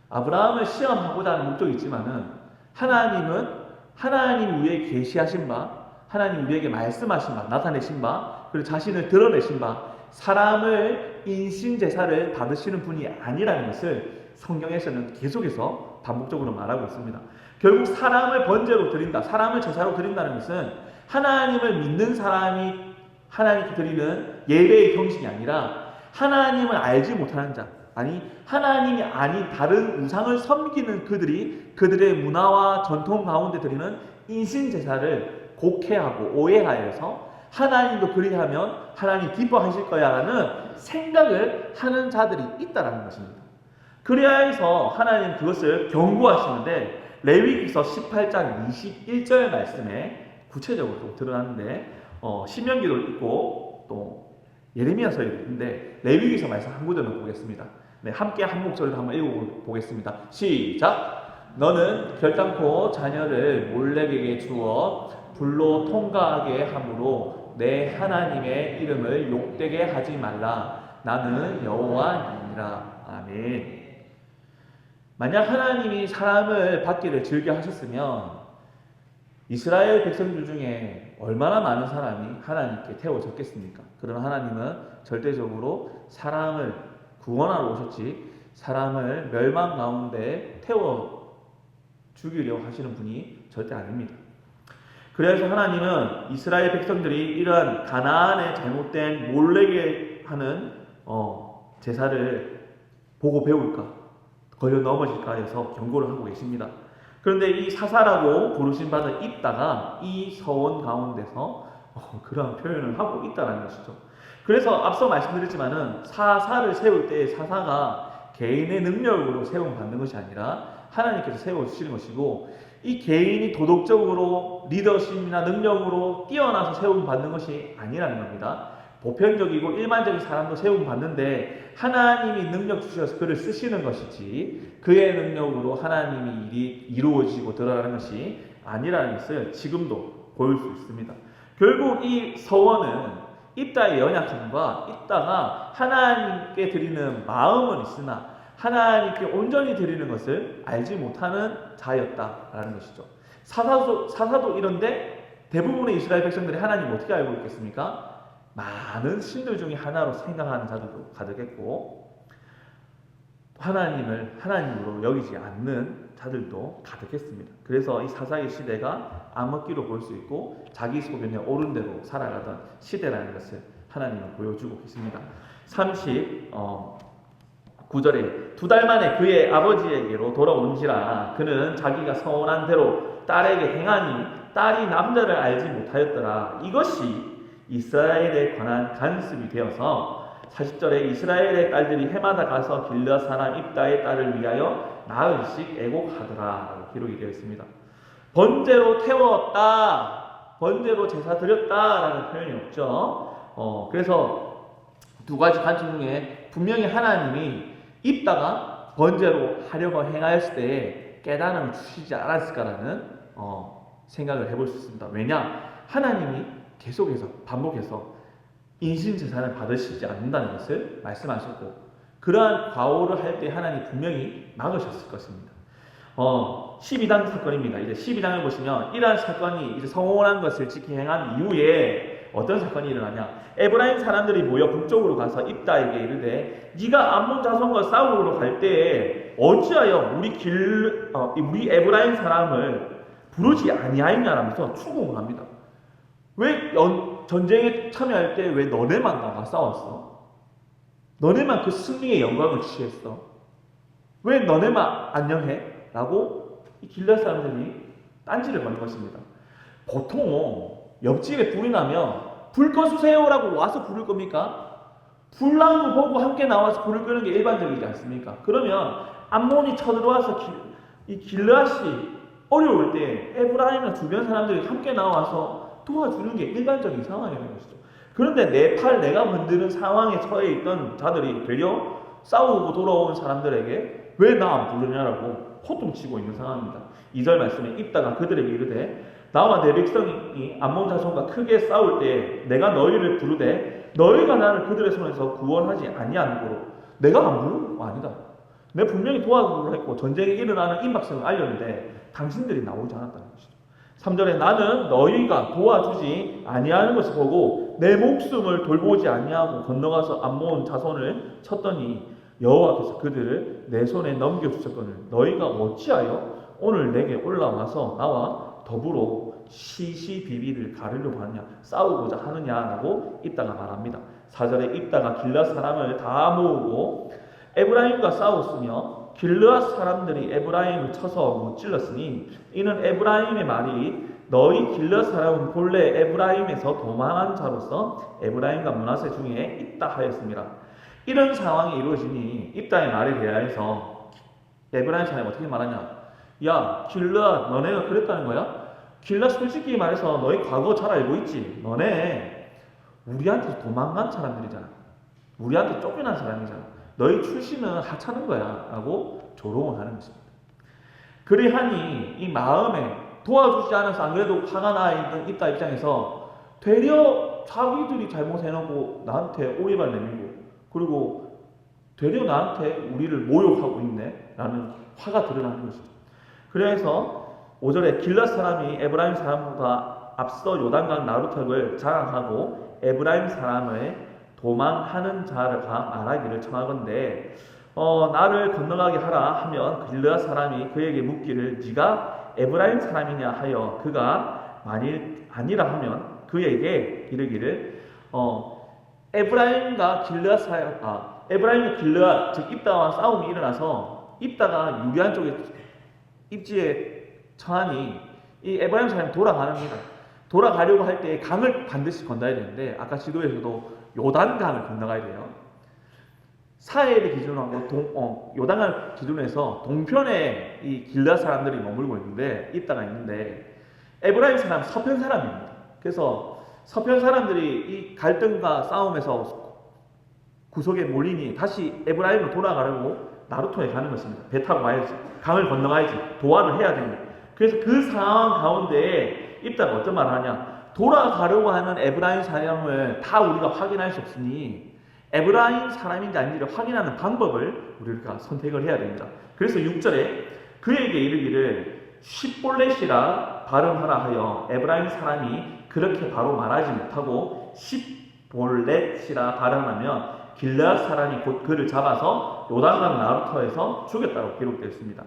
아브라함을 시험하고자 하는 목적이 있지만은 하나님은 하나님 위에 계시하신 바, 하나님 우리에게 말씀하신 바, 나타내신 바, 그리고 자신을 드러내신 바, 사람을 인신제사를 받으시는 분이 아니라는 것을 성경에서는 계속해서 반복적으로 말하고 있습니다. 결국 사람을 번제로 드린다, 사람을 제사로 드린다는 것은 하나님을 믿는 사람이 하나님께 드리는 예배의 형식이 아니라 하나님을 알지 못하는 자, 아니 하나님이 아닌 다른 우상을 섬기는 그들의 문화와 전통 가운데 드리는 인신제사를 곡해하고 오해하여서 하나님도 그리하면 하나님 기뻐하실 거야 라는 생각을 하는 자들이 있다는 것입니다. 그래야 해서 하나님 그것을 경고하시는데 레위기서 18장 21절 말씀에 구체적으로 드러났는데 신명기도 있고 또 예레미야서에 있는데 레위기서 말씀 한 구절만 보겠습니다. 네, 함께 한 목소리로 한번 읽어보겠습니다. 시작! 너는 결단코 자녀를 몰렉에게 주어 불로 통과하게 함으로 내 하나님의 이름을 욕되게 하지 말라. 나는 여호와니라. 아멘. 만약 하나님이 사람을 받기를 즐겨 하셨으면 이스라엘 백성들 중에 얼마나 많은 사람이 하나님께 태워졌겠습니까? 그러나 하나님은 절대적으로 사람을 구원하러 오셨지 사람을 멸망 가운데 태워 죽이려고 하시는 분이 절대 아닙니다. 그래서 하나님은 이스라엘 백성들이 이러한 가나안의 잘못된 몰래게 하는 제사를 보고 배울까, 걸려 넘어질까 해서 경고를 하고 계십니다. 그런데 이 사사라고 부르심 받은 입다가 이 서원 가운데서 그러한 표현을 하고 있다는 것이죠. 그래서 앞서 말씀드렸지만은 사사를 세울 때 사사가 개인의 능력으로 세움받는 것이 아니라 하나님께서 세워주시는 것이고, 이 개인이 도덕적으로 리더십이나 능력으로 뛰어나서 세움받는 것이 아니라는 겁니다. 보편적이고 일반적인 사람도 세움받는데 하나님이 능력 주셔서 그를 쓰시는 것이지 그의 능력으로 하나님이 일이 이루어지고 드러나는 것이 아니라는 것을 지금도 보일 수 있습니다. 결국 이 서원은 입다의 연약함과 입다가 하나님께 드리는 마음은 있으나 하나님께 온전히 드리는 것을 알지 못하는 자였다라는 것이죠. 사사도 이런데 대부분의 이스라엘 백성들이 하나님을 어떻게 알고 있겠습니까? 많은 신들 중에 하나로 생각하는 자들도 가득했고 하나님을 하나님으로 여기지 않는 자들도 가득했습니다. 그래서 이 사사의 시대가 암흑기로 볼 수 있고 자기 소견에 옳은 대로 살아가던 시대라는 것을 하나님은 보여주고 계십니다. 39절에 2달 만에 그의 아버지에게로 돌아온지라 그는 자기가 서원한 대로 딸에게 행하니 딸이 남자를 알지 못하였더라. 이것이 이스라엘에 관한 간습이 되어서 40절에 이스라엘의 딸들이 해마다 가서 길르앗 사람 입다의 딸을 위하여 나흘씩 애곡하더라 기록이 되어 있습니다. 번제로 태웠다, 번제로 제사 드렸다라는 표현이 없죠. 그래서 두 가지 관점 중에 분명히 하나님이 입다가 번제로 하려고 행하였을 때 깨달음을 주시지 않았을까라는 생각을 해볼 수 있습니다. 왜냐? 하나님이 계속해서 반복해서 인신제사를 받으시지 않는다는 것을 말씀하셨고 그러한 과오를 할 때 하나님이 분명히 막으셨을 것입니다. 12장 사건입니다. 이제 12장을 보시면 이러한 사건이 이제 성원한 것을 지키 행한 이후에 어떤 사건이 일어나냐? 에브라임 사람들이 모여 북쪽으로 가서 입다에게 이르되 네가 암몬 자손과 싸우러 갈 때에 어찌하여 우리 에브라임 사람을 부르지 아니하였냐라면서 추궁을 합니다. 왜 전쟁에 참여할 때 왜 너네만 나가 싸웠어? 너네만 그 승리의 영광을 취했어? 왜 너네만 안녕해? 라고 이 길앗 사람들이 딴지를 거는 것입니다. 보통 옆집에 불이 나면 불 꺼주세요라고 와서 불을 겁니까? 불 나는 거 보고 함께 나와서 불을 끄는 게 일반적이지 않습니까? 그러면 암몬이 쳐들어와서 이 길앗이 어려울 때 에브라임이나 주변 사람들이 함께 나와서 도와주는 게 일반적인 상황이라는 것이죠. 그런데 내 팔 내가 만드는 상황에 처해 있던 자들이 되려 싸우고 돌아온 사람들에게 왜 나 안 부르냐라고 호통치고 있는 상황입니다. 2절 말씀에 입다가 그들에게 이르되 나와 내 백성이 암몬 자손과 크게 싸울 때 내가 너희를 부르되 너희가 나를 그들의 손에서 구원하지 아니하므로 내가 안 부르는 거 아니다. 내가 분명히 도와주기로 했고 전쟁이 일어나는 임박성을 알렸는데 당신들이 나오지 않았다는 것이죠. 3절에 나는 너희가 도와주지 아니하는 것을 보고 내 목숨을 돌보지 아니하고 건너가서 암몬 자손을 쳤더니 여호와께서 그들을 내 손에 넘겨주셨거늘 너희가 어찌하여 오늘 내게 올라와서 나와 더불어 시시비비를 가르려고 하느냐 싸우고자 하느냐라고 입다가 말합니다. 4절에 입다가 길앗 사람을 다 모으고 에브라임과 싸웠으며 길앗 사람들이 에브라임을 쳐서 무찔렀으니 이는 에브라임의 말이 너희 길앗 사람은 본래 에브라임에서 도망한 자로서 에브라임과 므낫세 중에 있다 하였습니다. 이런 상황이 이루어지니 입다의 말에 대하여서 에브라임 사람이 어떻게 말하냐? 야 길앗 너네가 그랬다는 거야? 길앗 솔직히 말해서 너희 과거 잘 알고 있지? 너네 우리한테 도망간 사람들이잖아. 우리한테 쫓겨난 사람이잖아. 너희 출신은 하찮은 거야 라고 조롱을 하는 것입니다. 그리하니 이 마음에 도와주지 않아서 안 그래도 화가 나 있는 입다 입장에서 되려 자기들이 잘못해놓고 나한테 오리발 내밀고 그리고 되려 나한테 우리를 모욕하고 있네 라는 화가 드러나는 것이죠. 그래서 5절에 길앗 사람이 에브라임 사람보다 앞서 요단강 나루턱을 장악하고 에브라임 사람을 도망하는 자가 말하기를 청하건대 나를 건너가게 하라 하면 길앗 사람이 그에게 묻기를 네가 에브라임 사람이냐 하여 그가 만일 아니라 하면 그에게 이르기를 에브라임과 길앗 사람 에브라임과 길앗 즉 입다와 싸움이 일어나서 입다가 유리한 쪽에 입지에 처하니 이 에브라임 사람이 돌아갑니다. 돌아가려고 할 때 강을 반드시 건너야 되는데 아까 지도에서도 요단강을 건너가야 돼요. 사해를 기준으로 요단강을 기준으로 해서 동편에 이 길앗 사람들이 머물고 있는데 입다가 있는데 에브라임 사람 서편 사람입니다. 그래서 서편 사람들이 이 갈등과 싸움에서 구석에 몰리니 다시 에브라임으로 돌아가려고 나루토에 가는 것입니다. 배 타고 가야지, 강을 건너가야지, 도하를 해야 됩니다. 그래서 그 상황 가운데 입다가 어떤 말을 하냐? 돌아가려고 하는 에브라임 사람을 다 우리가 확인할 수 없으니 에브라임 사람인지 아닌지를 확인하는 방법을 우리가 선택을 해야 됩니다. 그래서 6절에 그에게 이르기를 십볼렛이라 발음하라 하여 에브라임 사람이 그렇게 바로 말하지 못하고 십볼렛이라 발음하면 길앗 사람이 곧 그를 잡아서 요단강 나루터에서 죽였다고 기록되어 있습니다.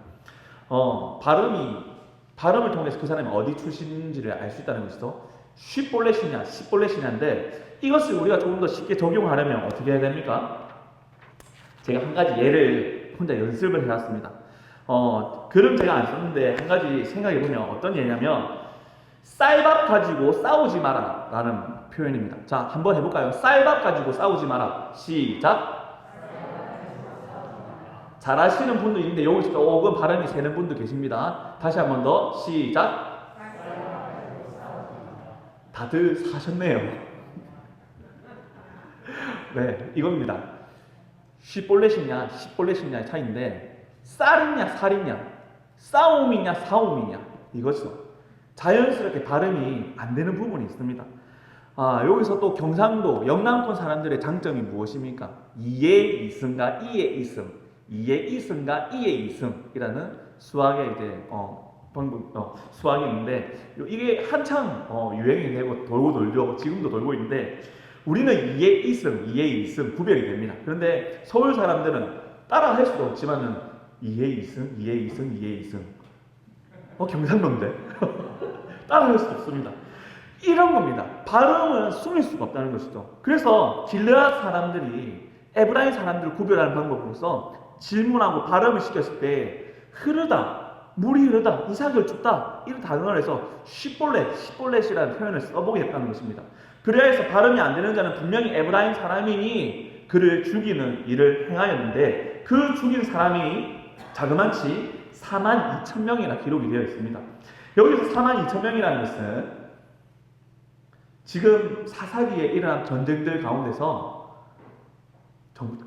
발음을 통해서 그 사람이 어디 출신인지를 알 수 있다는 것이죠. 십볼렛이냐, 십볼렛이냐인데 이것을 우리가 조금 더 쉽게 적용하려면 어떻게 해야 됩니까? 제가 한 가지 예를 혼자 연습을 해놨습니다. 글은 제가 안 썼는데 한 가지 생각해보면 어떤 예냐면 쌀밥 가지고 싸우지 마라 라는 표현입니다. 자, 한번 해볼까요? 쌀밥 가지고 싸우지 마라. 시작! 잘 하시는 분도 있는데 여기서 조금 발음이 새는 분도 계십니다. 다시 한 번 더 시작! 다들 사셨네요. 네, 이겁니다. 십볼렛이냐 십볼렛이냐의 차이인데 쌀이냐 살이냐 싸움이냐 사움이냐 이것이죠. 자연스럽게 발음이 안 되는 부분이 있습니다. 여기서 또 경상도 영남권 사람들의 장점이 무엇입니까? 이에 있음과 이에 있음, 이에 있음과 이에 있음이라는 수학의 이제 수학이 있는데 이게 한창 유행이 되고 돌고 지금도 돌고 있는데 우리는 이에 있음, 이에 있음 구별이 됩니다. 그런데 서울 사람들은 따라 할 수도 없지만은 이에 있음, 이에 있음, 이에 있음 경상도인데 따라할 수 없습니다. 이런 겁니다. 발음은 숨길 수가 없다는 것이죠. 그래서 길르앗 사람들이 에브라임 사람들을 구별하는 방법으로서 질문하고 발음을 시켰을 때 흐르다, 물이 흐르다, 이삭을 줍다 이런 단어를 해서 시볼렛이라는 표현을 써보게 했다는 것입니다. 그래야 해서 발음이 안 되는 자는 분명히 에브라임 사람이니 그를 죽이는 일을 행하였는데 그 죽인 사람이 자그만치 42,000명이나 기록이 되어 있습니다. 여기서 42,000명이라는 것은 지금 사사기에 일어난 전쟁들 가운데서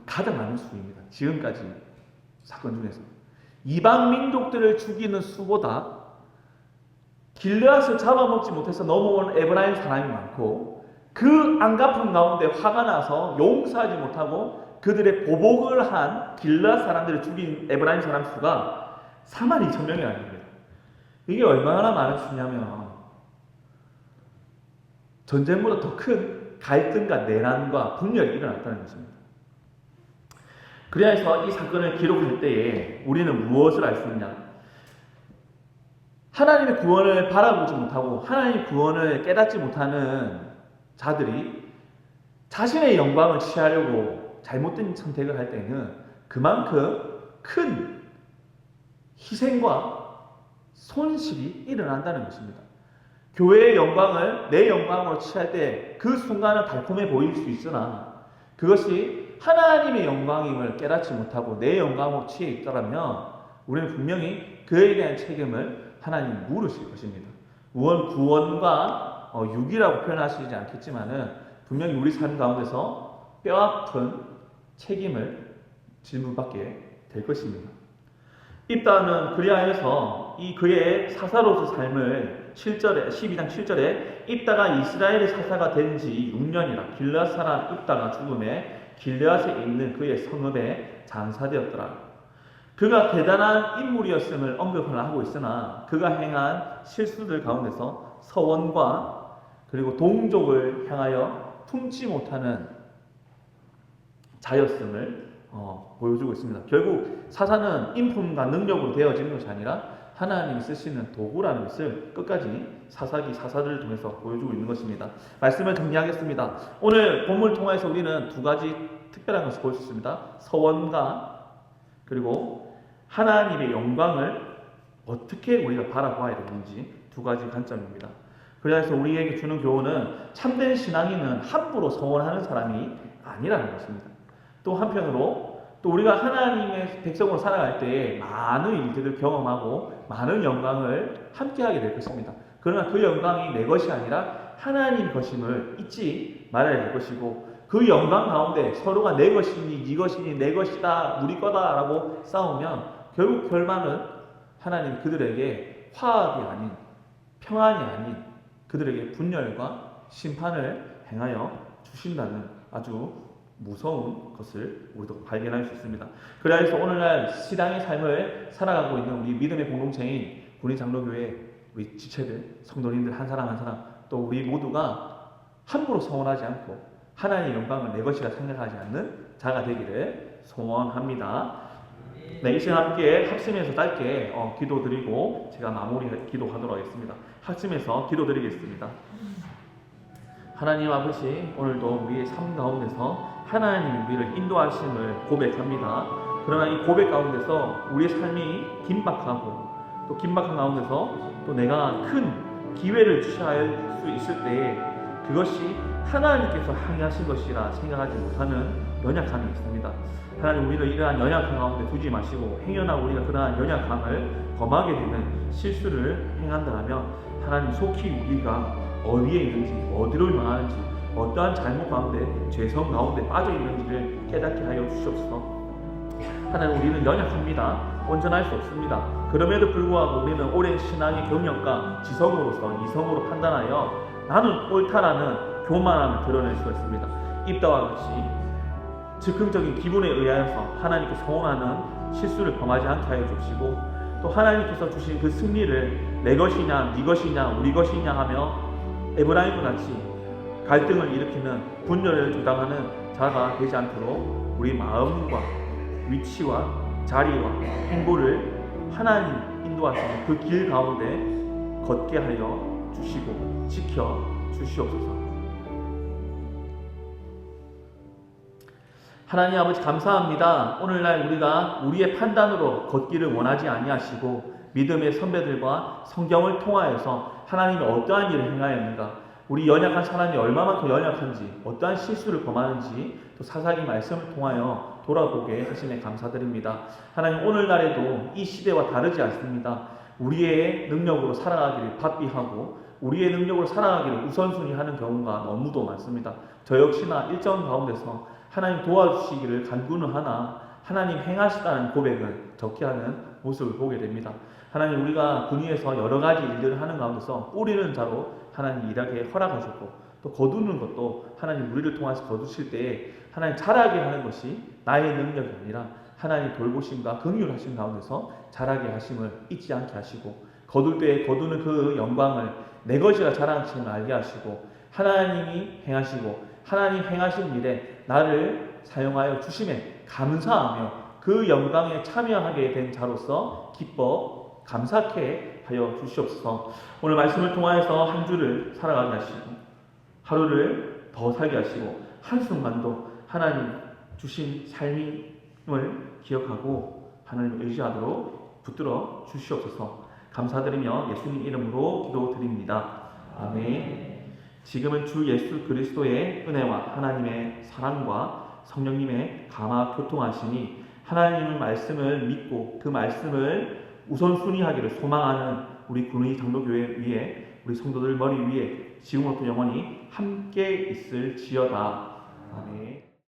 가장 많은 수입니다. 지금까지 사건 중에서 이방 민족들을 죽이는 수보다 길르앗을 잡아먹지 못해서 넘어온 에브라임 사람이 많고 그 안갚은 가운데 화가 나서 용서하지 못하고 그들의 보복을 한 길르앗 사람들을 죽인 에브라임 사람 수가 42,000명이 아닙니다. 이게 얼마나 많은 수냐면 전쟁보다 더 큰 갈등과 내란과 분열이 일어났다는 것입니다. 그래서 이 사건을 기록할 때에 우리는 무엇을 알 수 있냐? 하나님의 구원을 바라보지 못하고 하나님의 구원을 깨닫지 못하는 자들이 자신의 영광을 취하려고 잘못된 선택을 할 때는 그만큼 큰 희생과 손실이 일어난다는 것입니다. 교회의 영광을 내 영광으로 취할 때 그 순간은 달콤해 보일 수 있으나 그것이 하나님의 영광임을 깨닫지 못하고 내 영광으로 취해 있더라면 우리는 분명히 그에 대한 책임을 하나님 물으실 것입니다. 구원과 유기라고 표현하시지 않겠지만은 분명히 우리 삶 가운데서 뼈아픈 책임을 질문받게 될 것입니다. 입다는 그리하여서 이 그의 사사로서 삶을 12장 7절에 입다가 이스라엘의 사사가 된 지 6년이라 길르앗 사람 입다가 죽음에 길르앗에 있는 그의 성읍에 장사되었더라. 그가 대단한 인물이었음을 언급을 하고 있으나 그가 행한 실수들 가운데서 서원과 그리고 동족을 향하여 품지 못하는 자였음을 보여주고 있습니다. 결국 사사는 인품과 능력으로 되어지는 것이 아니라 하나님이 쓰시는 도구라는 것을 끝까지 사사들을 통해서 보여주고 있는 것입니다. 말씀을 정리하겠습니다. 오늘 본문을 통해서 우리는 두 가지 특별한 것을 볼 수 있습니다. 서원과 그리고 하나님의 영광을 어떻게 우리가 바라봐야 되는지 두 가지 관점입니다. 그래서 우리에게 주는 교훈은 참된 신앙인은 함부로 서원하는 사람이 아니라는 것입니다. 또 한편으로 또 우리가 하나님의 백성으로 살아갈 때 많은 일들을 경험하고 많은 영광을 함께하게 될 것입니다. 그러나 그 영광이 내 것이 아니라 하나님 것임을 잊지 말아야 될 것이고 그 영광 가운데 서로가 내 것이니 네 것이니 내 것이다 우리 거다 라고 싸우면 결국 결말은 하나님 그들에게 화합이 아닌 평안이 아닌 그들에게 분열과 심판을 행하여 주신다는 아주 무서운 것을 우리도 발견할 수 있습니다. 그래서 오늘날 신앙의 삶을 살아가고 있는 우리 믿음의 공동체인 군인장로교회 우리 지체들, 성도님들 한 사람 한 사람 또 우리 모두가 함부로 서원하지 않고 하나님의 영광을 내 것이라 생각하지 않는 자가 되기를 소원합니다. 네, 이 시간 함께 합심해서 짧게 기도드리고 제가 마무리 기도하도록 하겠습니다. 합심해서 기도드리겠습니다. 하나님 아버지, 오늘도 우리의 삶 가운데서 하나님이 우리를 인도하심을 고백합니다. 그러나 이 고백 가운데서 우리의 삶이 긴박하고 또 긴박한 가운데서 또 내가 큰 기회를 취할 수 있을 때 그것이 하나님께서 항의하신 것이라 생각하지 못하는 연약함이 있습니다. 하나님 우리를 이러한 연약함 가운데 두지 마시고 행여나 우리가 그러한 연약함을 범하게 되는 실수를 행한다면 하나님 속히 우리가 어디에 있는지 어디로 향하는지 어떠한 잘못 가운데 죄성 가운데 빠져 있는지를 깨닫게 하여 주시옵소서. 하나님 우리는 연약합니다. 온전할 수 없습니다. 그럼에도 불구하고 우리는 오랜 신앙의 경력과 지성으로서 이성으로 판단하여 나는 옳다라는 교만함을 드러낼 수가 있습니다. 입다와 같이 즉흥적인 기분에 의하여서 하나님께 소원하는 실수를 범하지 않게 하여 주시고 또 하나님께서 주신 그 승리를 내 것이냐 네 것이냐 우리 것이냐 하며 에브라임과 같이 갈등을 일으키는 분열을 조장하는 자가 되지 않도록 우리 마음과 위치와 자리와 행보를 하나님 인도하시는 그 길 가운데 걷게 하여 주시고 지켜 주시옵소서. 하나님 아버지 감사합니다. 오늘날 우리가 우리의 판단으로 걷기를 원하지 아니하시고 믿음의 선배들과 성경을 통하여서 하나님이 어떠한 일을 행하였는가, 우리 연약한 사람이 얼마만큼 연약한지, 어떠한 실수를 범하는지 또 사사기 말씀을 통하여 돌아보게 하심에 감사드립니다. 하나님 오늘날에도 이 시대와 다르지 않습니다. 우리의 능력으로 살아가기를 바삐하고 우리의 능력으로 살아가기를 우선순위 하는 경우가 너무도 많습니다. 저 역시나 일정 가운데서 하나님 도와주시기를 간구는 하나 하나님 행하시다는 고백을 적게 하는 모습을 보게 됩니다. 하나님 우리가 군위에서 여러 가지 일들을 하는 가운데서 뿌리는 자로 하나님 일하게 허락하셨고 또 거두는 것도 하나님 우리를 통해서 거두실 때에 하나님 자라게 하는 것이 나의 능력이 아니라 하나님 돌보심과 긍휼하심 가운데서 자라게 하심을 잊지 않게 하시고 거둘 때에 거두는 그 영광을 내 것이라 자랑하심을 알게 하시고 하나님이 행하시고 하나님 행하신 일에 나를 사용하여 주심에 감사하며 그 영광에 참여하게 된 자로서 기뻐 감사케 하여 주시옵소서. 오늘 말씀을 통하여서 한 주를 살아가게 하시고 하루를 더 살게 하시고 한순간도 하나님 주신 삶임을 기억하고 하나님을 의지하도록 붙들어 주시옵소서. 감사드리며 예수님 이름으로 기도드립니다. 아멘. 지금은 주 예수 그리스도의 은혜와 하나님의 사랑과 성령님의 감화 교통하심이 하나님의 말씀을 믿고 그 말씀을 우선순위하기를 소망하는 우리 군의 장로교회 위에 우리 성도들 머리 위에 지금부터 영원히 함께 있을지어다. 아멘.